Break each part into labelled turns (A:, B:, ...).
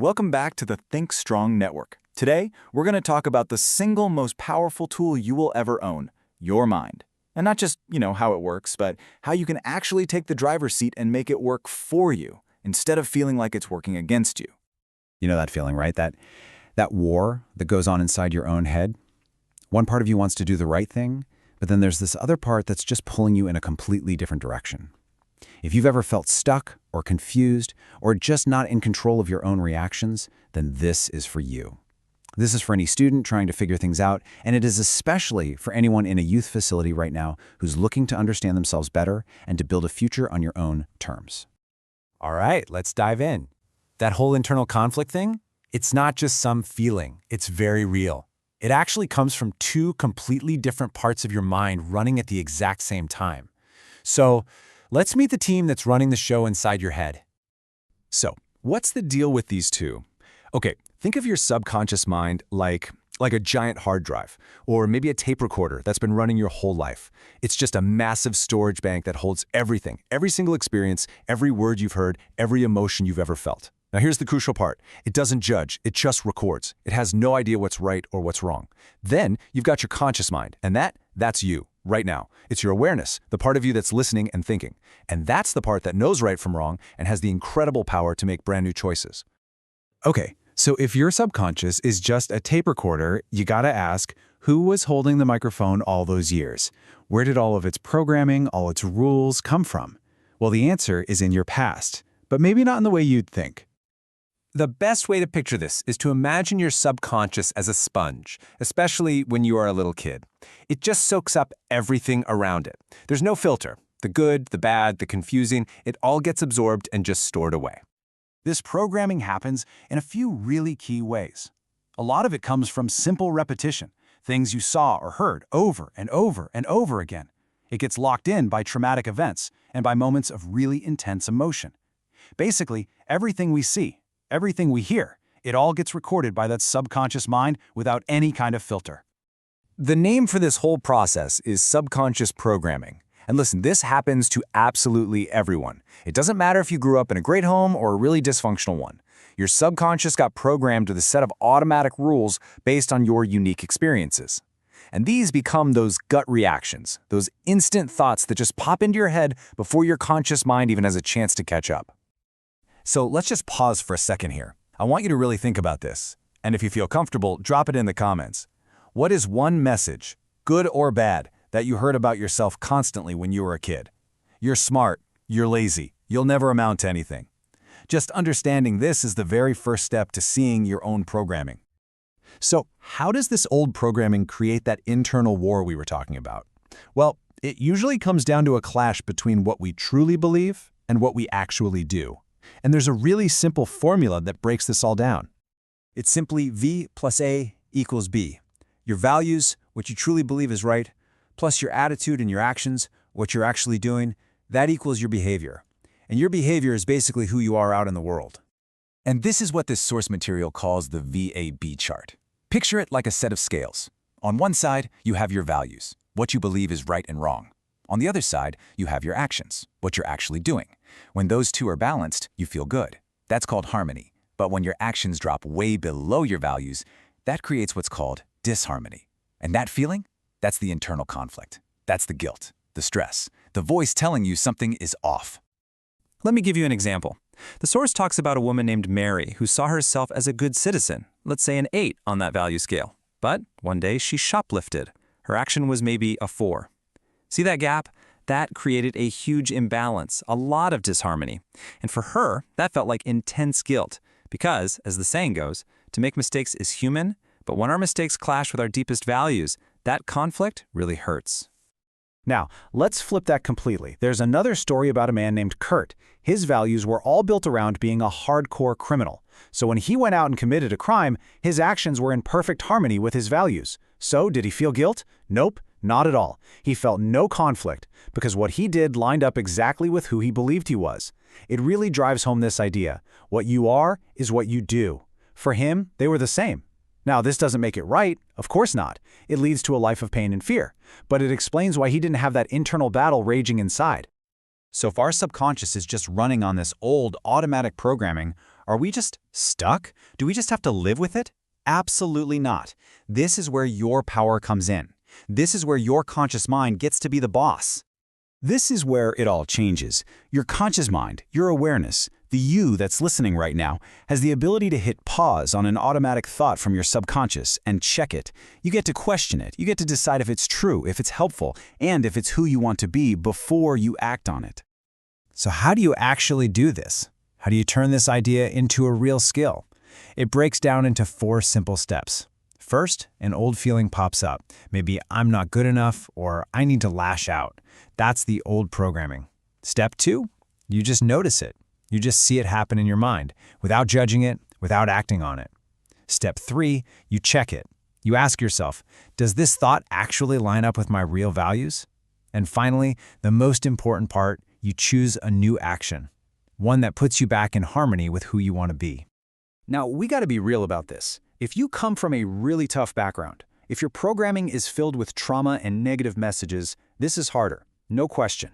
A: Welcome back to the Think Strong Network. Today, we're going to talk about the single most powerful tool you will ever own, your mind. And not just, how it works, but how you can actually take the driver's seat and make it work for you, instead of feeling like it's working against you.
B: You know that feeling, right? That war that goes on inside your own head. One part of you wants to do the right thing, but then there's this other part that's just pulling you in a completely different direction. If you've ever felt stuck or confused or just not in control of your own reactions, then this is for you. This is for any student trying to figure things out, and it is especially for anyone in a youth facility right now who's looking to understand themselves better and to build a future on your own terms.
C: All right, let's dive in. That whole internal conflict thing, it's not just some feeling, it's very real. It actually comes from two completely different parts of your mind running at the exact same time. So, let's meet the team that's running the show inside your head.
D: So, what's the deal with these two? Okay, think of your subconscious mind like a giant hard drive, or maybe a tape recorder that's been running your whole life. It's just a massive storage bank that holds everything, every single experience, every word you've heard, every emotion you've ever felt. Now here's the crucial part. It doesn't judge, it just records. It has no idea what's right or what's wrong. Then you've got your conscious mind, and that's you, right now. It's your awareness, the part of you that's listening and thinking. And that's the part that knows right from wrong and has the incredible power to make brand new choices.
B: Okay, so if your subconscious is just a tape recorder, you gotta ask, who was holding the microphone all those years? Where did all of its programming, all its rules come from? Well, the answer is in your past, but maybe not in the way you'd think.
C: The best way to picture this is to imagine your subconscious as a sponge, especially when you are a little kid. It just soaks up everything around it. There's no filter. The good, the bad, the confusing, it all gets absorbed and just stored away.
E: This programming happens in a few really key ways. A lot of it comes from simple repetition, things you saw or heard over and over and over again. It gets locked in by traumatic events and by moments of really intense emotion. Basically, everything we see, everything we hear, it all gets recorded by that subconscious mind without any kind of filter.
C: The name for this whole process is subconscious programming. And listen, this happens to absolutely everyone. It doesn't matter if you grew up in a great home or a really dysfunctional one. Your subconscious got programmed with a set of automatic rules based on your unique experiences. And these become those gut reactions, those instant thoughts that just pop into your head before your conscious mind even has a chance to catch up.
D: So let's just pause for a second here. I want you to really think about this. And if you feel comfortable, drop it in the comments. What is one message, good or bad, that you heard about yourself constantly when you were a kid? You're smart, you're lazy, you'll never amount to anything. Just understanding this is the very first step to seeing your own programming. So, how does this old programming create that internal war we were talking about? Well, it usually comes down to a clash between what we truly believe and what we actually do. And there's a really simple formula that breaks this all down.
F: It's simply V plus A equals B. Your values, what you truly believe is right, plus your attitude and your actions, what you're actually doing, that equals your behavior. And your behavior is basically who you are out in the world.
D: And this is what this source material calls the VAB chart. Picture it like a set of scales. On one side, you have your values, what you believe is right and wrong. On the other side, you have your actions, what you're actually doing. When those two are balanced, you feel good. That's called harmony. But when your actions drop way below your values, that creates what's called disharmony. And that feeling? That's the internal conflict. That's the guilt, the stress, the voice telling you something is off.
G: Let me give you an example. The source talks about a woman named Mary who saw herself as a good citizen, let's say an 8 on that value scale. But one day she shoplifted. Her action was maybe a 4. See that gap? That created a huge imbalance, a lot of disharmony. And for her, that felt like intense guilt because, as the saying goes, to make mistakes is human, but when our mistakes clash with our deepest values, that conflict really hurts.
E: Now, let's flip that completely. There's another story about a man named Kurt. His values were all built around being a hardcore criminal. So when he went out and committed a crime, his actions were in perfect harmony with his values. So did he feel guilt? Nope, not at all. He felt no conflict because what he did lined up exactly with who he believed he was. It really drives home this idea. What you are is what you do. For him, they were the same. Now, this doesn't make it right, of course not. It leads to a life of pain and fear, but it explains why he didn't have that internal battle raging inside.
B: So if our subconscious is just running on this old automatic programming,
E: Are we just stuck? Do we just have to live with it? Absolutely not. This is where your power comes in. This is where your conscious mind gets to be the boss. This is where it all changes. Your conscious mind, your awareness, the you that's listening right now, has the ability to hit pause on an automatic thought from your subconscious and check it. You get to question it. You get to decide if it's true, if it's helpful, and if it's who you want to be before you act on it.
C: So how do you actually do this? How do you turn this idea into a real skill? It breaks down into 4 simple steps. First, an old feeling pops up. Maybe I'm not good enough, or I need to lash out. That's the old programming. Step 2, you just notice it. You just see it happen in your mind, without judging it, without acting on it. Step 3, you check it. You ask yourself, does this thought actually line up with my real values? And finally, the most important part, you choose a new action, one that puts you back in harmony with who you want to be.
E: Now, we got to be real about this. If you come from a really tough background, if your programming is filled with trauma and negative messages, this is harder, no question.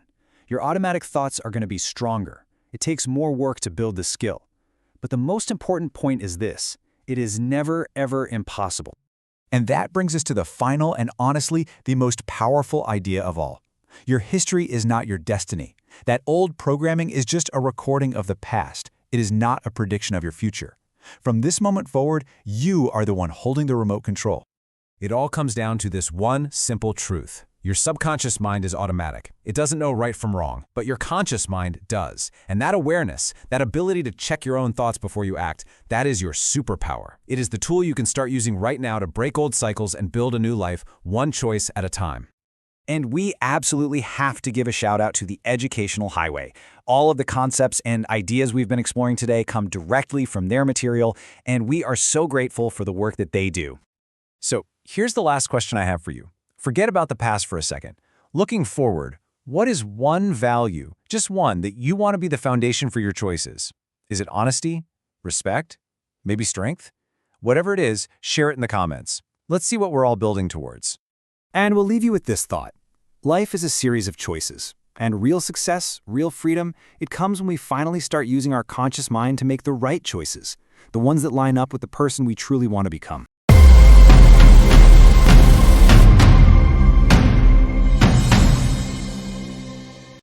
E: Your automatic thoughts are going to be stronger. It takes more work to build this skill. But the most important point is this: it is never, ever impossible.
C: And that brings us to the final and honestly the most powerful idea of all. Your history is not your destiny. That old programming is just a recording of the past. It is not a prediction of your future. From this moment forward, you are the one holding the remote control.
D: It all comes down to this one simple truth. Your subconscious mind is automatic. It doesn't know right from wrong, but your conscious mind does. And that awareness, that ability to check your own thoughts before you act, that is your superpower. It is the tool you can start using right now to break old cycles and build a new life, one choice at a time.
E: And we absolutely have to give a shout out to the Educational Highway. All of the concepts and ideas we've been exploring today come directly from their material, and we are so grateful for the work that they do.
C: So here's the last question I have for you. Forget about the past for a second. Looking forward, what is one value, just one, that you want to be the foundation for your choices? Is it honesty? Respect? Maybe strength? Whatever it is, share it in the comments. Let's see what we're all building towards.
E: And we'll leave you with this thought. Life is a series of choices, and real success, real freedom, it comes when we finally start using our conscious mind to make the right choices, the ones that line up with the person we truly want to become.